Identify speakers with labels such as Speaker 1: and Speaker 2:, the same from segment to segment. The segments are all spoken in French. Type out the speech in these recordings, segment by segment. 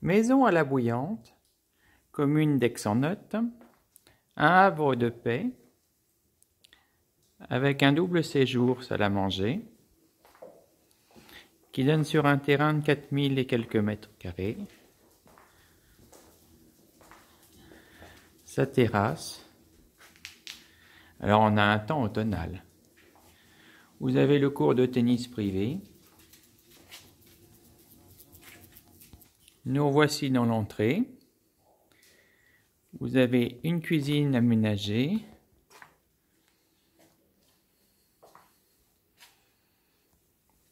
Speaker 1: Maison à la Bouillante, commune d'Aix-en-Othe, un havre de paix, avec un double séjour salle à manger, qui donne sur un terrain de 4000 et quelques mètres carrés, sa terrasse. Alors on a un temps automnal. Vous avez le cours de tennis privé. Nous voici dans l'entrée. Vous avez une cuisine aménagée.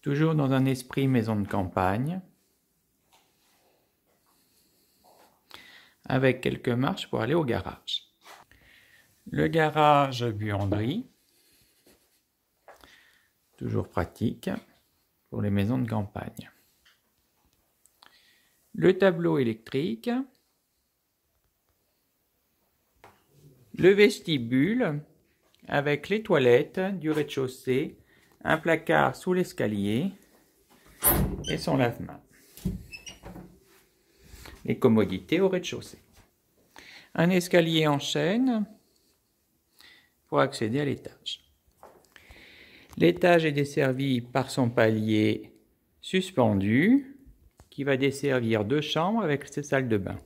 Speaker 1: Toujours dans un esprit maison de campagne. Avec quelques marches pour aller au garage. Le garage buanderie. Toujours pratique pour les maisons de campagne. Le tableau électrique, le vestibule avec les toilettes du rez-de-chaussée, un placard sous l'escalier et son lave-main. Les commodités au rez-de-chaussée. Un escalier en chaîne pour accéder à l'étage. L'étage est desservi par son palier suspendu, qui va desservir 2 chambres avec ses salles de bain.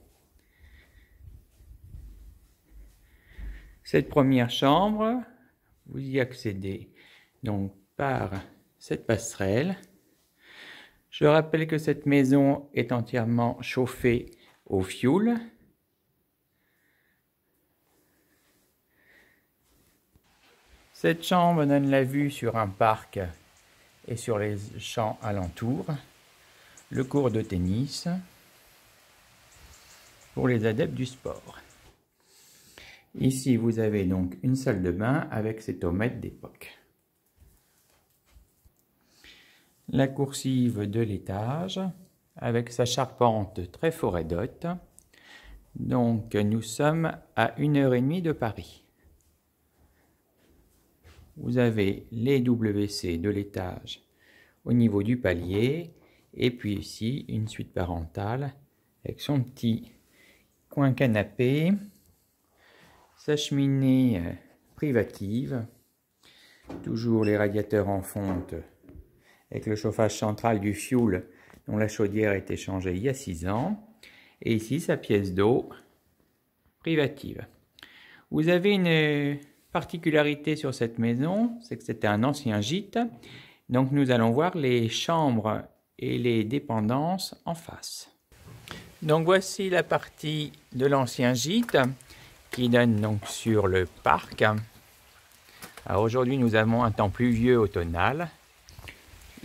Speaker 1: Cette première chambre, vous y accédez donc par cette passerelle. Je rappelle que cette maison est entièrement chauffée au fioul. Cette chambre donne la vue sur un parc et sur les champs alentours. Le cours de tennis pour les adeptes du sport. Ici, vous avez donc une salle de bain avec ses tomates d'époque. La coursive de l'étage avec sa charpente très forêt d'hôte. Donc, nous sommes à 1h30 de Paris. Vous avez les WC de l'étage au niveau du palier. Et puis ici, une suite parentale avec son petit coin canapé, sa cheminée privative, toujours les radiateurs en fonte avec le chauffage central du fioul dont la chaudière a été changée il y a 6 ans. Et ici, sa pièce d'eau privative. Vous avez une particularité sur cette maison, c'est que c'était un ancien gîte. Donc nous allons voir les chambres et les dépendances en face. Donc voici la partie de l'ancien gîte qui donne donc sur le parc. Alors aujourd'hui nous avons un temps pluvieux automnal.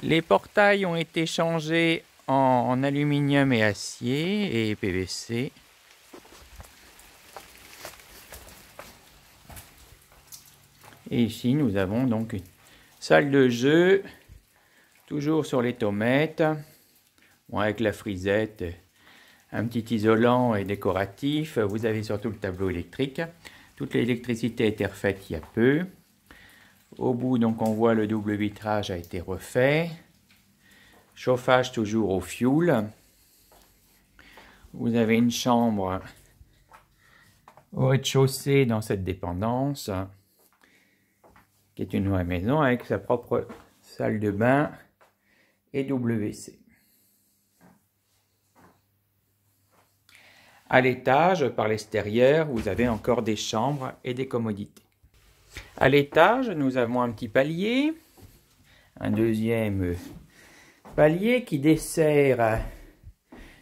Speaker 1: Les portails ont été changés en aluminium et acier et PVC. Et ici nous avons donc une salle de jeu. Toujours sur les tomates, bon, avec la frisette, un petit isolant et décoratif. Vous avez surtout le tableau électrique. Toute l'électricité a été refaite il y a peu. Au bout, donc, on voit le double vitrage a été refait. Chauffage toujours au fioul. Vous avez une chambre au rez-de-chaussée dans cette dépendance, qui est une vraie maison avec sa propre salle de bain et WC. À l'étage, par l'extérieur, vous avez encore des chambres et des commodités. À l'étage, nous avons un petit palier, un deuxième palier qui dessert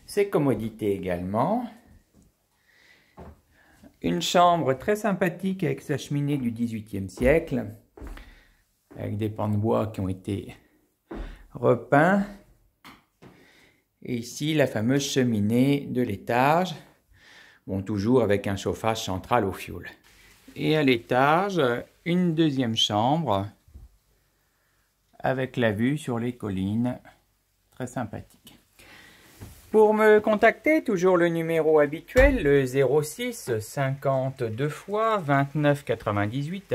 Speaker 1: ces commodités également. Une chambre très sympathique avec sa cheminée du XVIIIe siècle, avec des pans de bois qui ont été repeints. Et ici, la fameuse cheminée de l'étage, bon, toujours avec un chauffage central au fioul. Et à l'étage, une deuxième chambre avec la vue sur les collines, très sympathique. Pour me contacter, toujours le numéro habituel, le 06 52 fois 29 98,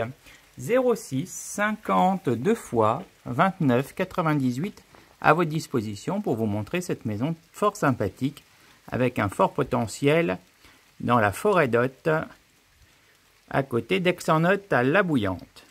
Speaker 1: 06 52 fois 29 98, à votre disposition pour vous montrer cette maison fort sympathique avec un fort potentiel dans la forêt d'Othe, à côté d'Aix-en-Othe à La Bouillante.